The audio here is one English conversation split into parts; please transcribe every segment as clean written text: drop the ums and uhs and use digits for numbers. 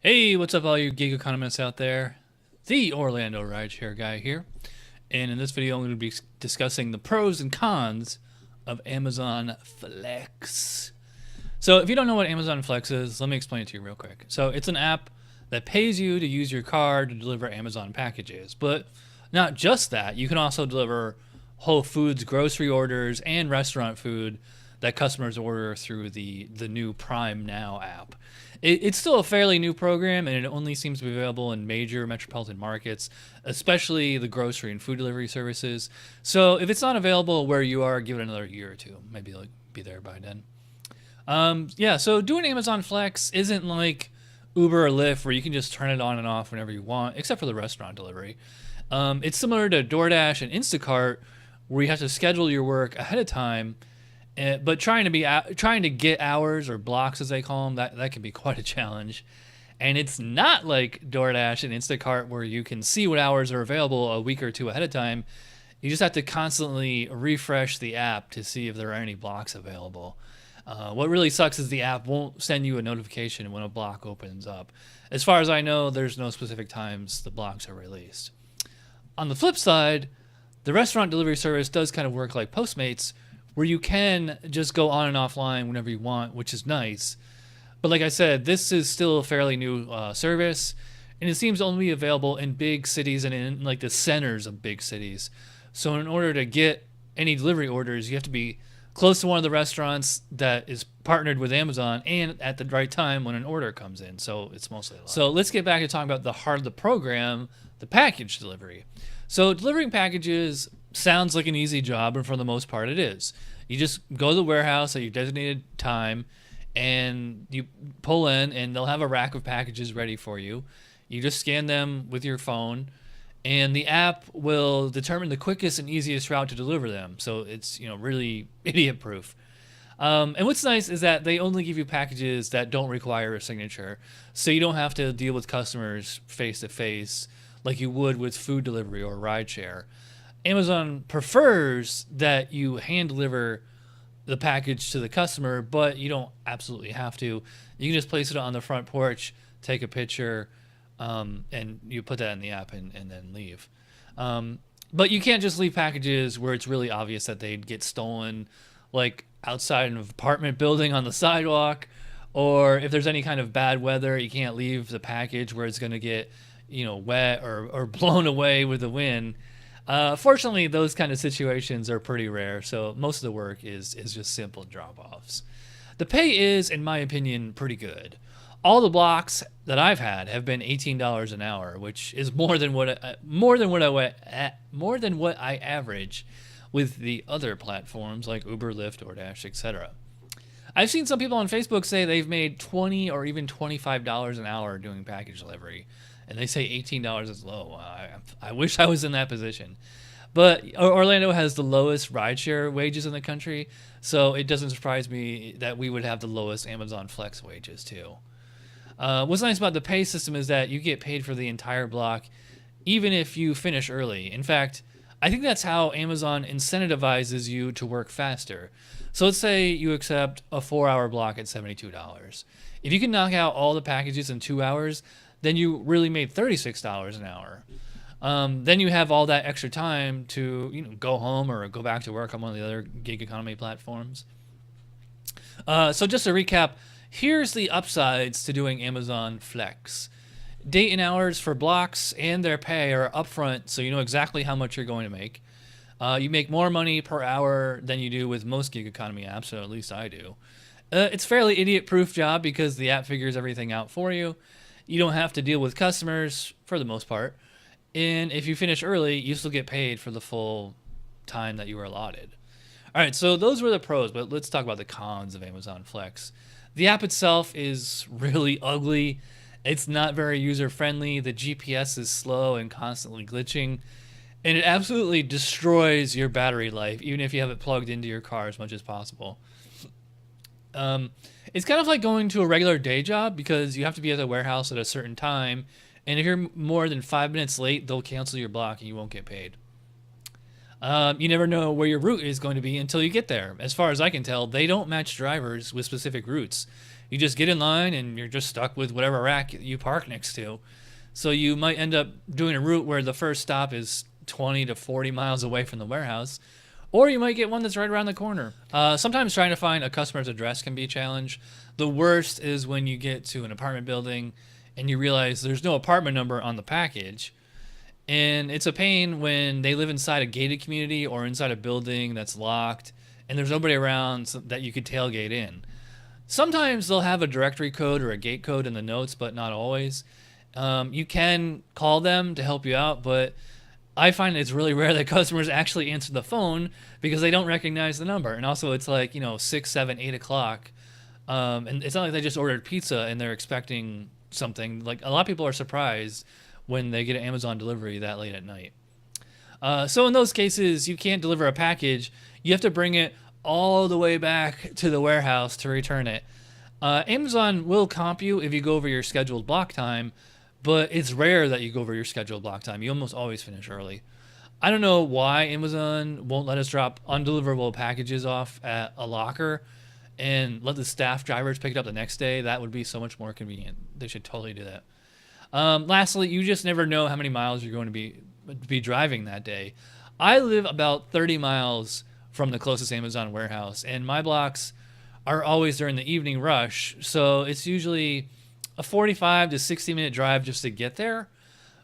Hey, what's up, all you gig economists out there? The Orlando Rideshare Guy here. And in this video, I'm going to be discussing the pros and cons of Amazon Flex. So, if you don't know what Amazon Flex is, let me explain it to you real quick. So, it's an app that pays you to use your card to deliver Amazon packages. But not just that, you can also deliver Whole Foods grocery orders and restaurant food that customers order through the new Prime Now app. It's still a fairly new program, and it only seems to be available in major metropolitan markets, especially the grocery and food delivery services. So if it's not available where you are, give it another year or two. Maybe it'll be there by then. Yeah, so doing Amazon Flex isn't like Uber or Lyft where you can just turn it on and off whenever you want, except for the restaurant delivery. It's similar to DoorDash and Instacart, where you have to schedule your work ahead of time, but trying to get hours or blocks as they call them, that can be quite a challenge. And it's not like DoorDash and Instacart where you can see what hours are available a week or two ahead of time. You just have to constantly refresh the app to see if there are any blocks available. What really sucks is the app won't send you a notification when a block opens up. As far as I know, there's no specific times the blocks are released. On the flip side, the restaurant delivery service does kind of work like Postmates, where you can just go on and offline whenever you want, which is nice. But like I said, this is still a fairly new service, and it seems to only be available in big cities and in like the centers of big cities. So in order to get any delivery orders, you have to be close to one of the restaurants that is partnered with Amazon and at the right time when an order comes in. So it's mostly luck. So let's get back to talking about the heart of the program, the package delivery. So delivering packages sounds like an easy job, and for the most part, it is. You just go to the warehouse at your designated time, and you pull in, and they'll have a rack of packages ready for you. You just scan them with your phone, and the app will determine the quickest and easiest route to deliver them. So it's really idiot proof. And what's nice is that they only give you packages that don't require a signature, so you don't have to deal with customers face to face like you would with food delivery or rideshare. Amazon prefers that you hand deliver the package to the customer, but you don't absolutely have to. You can just place it on the front porch, take a picture, and you put that in the app and then leave. But you can't just leave packages where it's really obvious that they'd get stolen, like outside of an apartment building on the sidewalk, or if there's any kind of bad weather, you can't leave the package where it's going to get, wet or blown away with the wind. Fortunately, those kind of situations are pretty rare, so most of the work is just simple drop-offs. The pay is, in my opinion, pretty good. All the blocks that I've had have been $18 an hour, which is more than what I average with the other platforms like Uber, Lyft, DoorDash, etc. I've seen some people on Facebook say they've made $20 or even $25 an hour doing package delivery, and they say $18 is low. I wish I was in that position. But Orlando has the lowest rideshare wages in the country, so it doesn't surprise me that we would have the lowest Amazon Flex wages too. What's nice about the pay system is that you get paid for the entire block, even if you finish early. In fact, I think that's how Amazon incentivizes you to work faster. So let's say you accept a 4-hour block at $72. If you can knock out all the packages in 2 hours, then you really made $36 an hour. Then you have all that extra time to go home or go back to work on one of the other gig economy platforms. So just to recap, here's the upsides to doing Amazon Flex. Date and hours for blocks and their pay are upfront, so you know exactly how much you're going to make. You make more money per hour than you do with most gig economy apps, or at least I do. It's a fairly idiot-proof job because the app figures everything out for you. You don't have to deal with customers for the most part. And if you finish early, you still get paid for the full time that you were allotted. All right, so those were the pros, but let's talk about the cons of Amazon Flex. The app itself is really ugly. It's not very user friendly. The GPS is slow and constantly glitching. And it absolutely destroys your battery life, even if you have it plugged into your car as much as possible. It's kind of like going to a regular day job because you have to be at the warehouse at a certain time. And if you're more than 5 minutes late, they'll cancel your block and you won't get paid. You never know where your route is going to be until you get there. As far as I can tell, they don't match drivers with specific routes. You just get in line and you're just stuck with whatever rack you park next to. So you might end up doing a route where the first stop is 20 to 40 miles away from the warehouse, or you might get one that's right around the corner. Sometimes trying to find a customer's address can be a challenge. The worst is when you get to an apartment building and you realize there's no apartment number on the package. And it's a pain when they live inside a gated community or inside a building that's locked and there's nobody around that you could tailgate in. Sometimes they'll have a directory code or a gate code in the notes, but not always. You can call them to help you out, but I find it's really rare that customers actually answer the phone because they don't recognize the number. And also it's like, 6, 7, 8 o'clock. And it's not like they just ordered pizza and they're expecting something. Like, a lot of people are surprised when they get an Amazon delivery that late at night. So in those cases, you can't deliver a package. You have to bring it all the way back to the warehouse to return it. Amazon will comp you if you go over your scheduled block time, but it's rare that you go over your scheduled block time. You almost always finish early. I don't know why Amazon won't let us drop undeliverable packages off at a locker and let the staff drivers pick it up the next day. That would be so much more convenient. They should totally do that. Lastly, you just never know how many miles you're going to be driving that day. I live about 30 miles from the closest Amazon warehouse, and my blocks are always during the evening rush, so it's usually a 45 to 60 minute drive just to get there.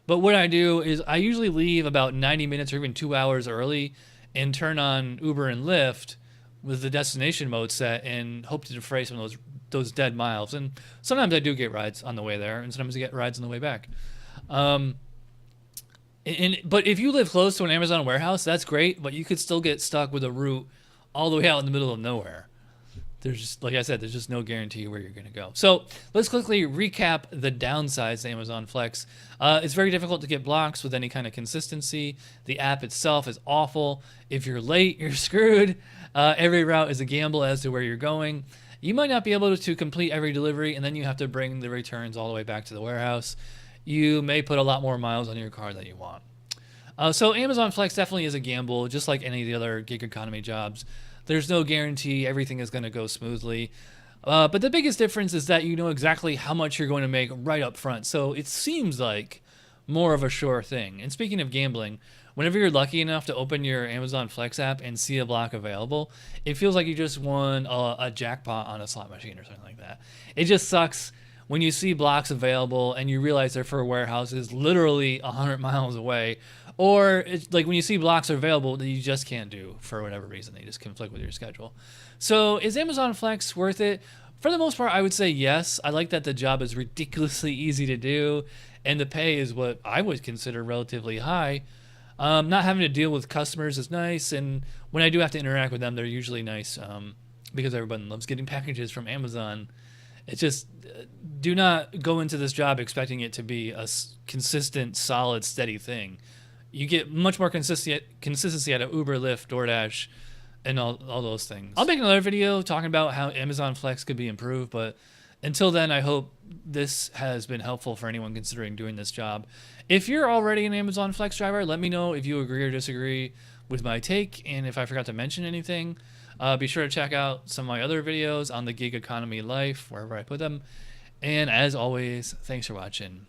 But what I do is I usually leave about 90 minutes or even 2 hours early and turn on Uber and Lyft with the destination mode set and hope to defray some of those dead miles. And sometimes I do get rides on the way there, and sometimes I get rides on the way back. But if you live close to an Amazon warehouse, that's great, but you could still get stuck with a route all the way out in the middle of nowhere. There's just, like I said, there's just no guarantee where you're going to go. So let's quickly recap the downsides to Amazon Flex. It's very difficult to get blocks with any kind of consistency. The app itself is awful. If you're late, you're screwed. Every route is a gamble as to where you're going. You might not be able to complete every delivery, and then you have to bring the returns all the way back to the warehouse. You may put a lot more miles on your car than you want. So Amazon Flex definitely is a gamble, just like any of the other gig economy jobs. There's no guarantee everything is going to go smoothly. But the biggest difference is that you know exactly how much you're going to make right up front. So it seems like more of a sure thing. And speaking of gambling, whenever you're lucky enough to open your Amazon Flex app and see a block available, it feels like you just won a jackpot on a slot machine or something like that. It just sucks when you see blocks available and you realize they're for warehouses literally 100 miles away. Or it's like when you see blocks are available that you just can't do for whatever reason. They just conflict with your schedule. So is Amazon Flex worth it? For the most part, I would say yes. I like that the job is ridiculously easy to do, and the pay is what I would consider relatively high. Not having to deal with customers is nice, and when I do have to interact with them, they're usually nice because everyone loves getting packages from Amazon. It's just, do not go into this job expecting it to be a consistent, solid, steady thing. You get much more consistency out of Uber, Lyft, DoorDash, and all those things. I'll make another video talking about how Amazon Flex could be improved, but until then, I hope this has been helpful for anyone considering doing this job. If you're already an Amazon Flex driver, let me know if you agree or disagree with my take, and if I forgot to mention anything. Be sure to check out some of my other videos on the gig economy life, wherever I put them. And as always, thanks for watching.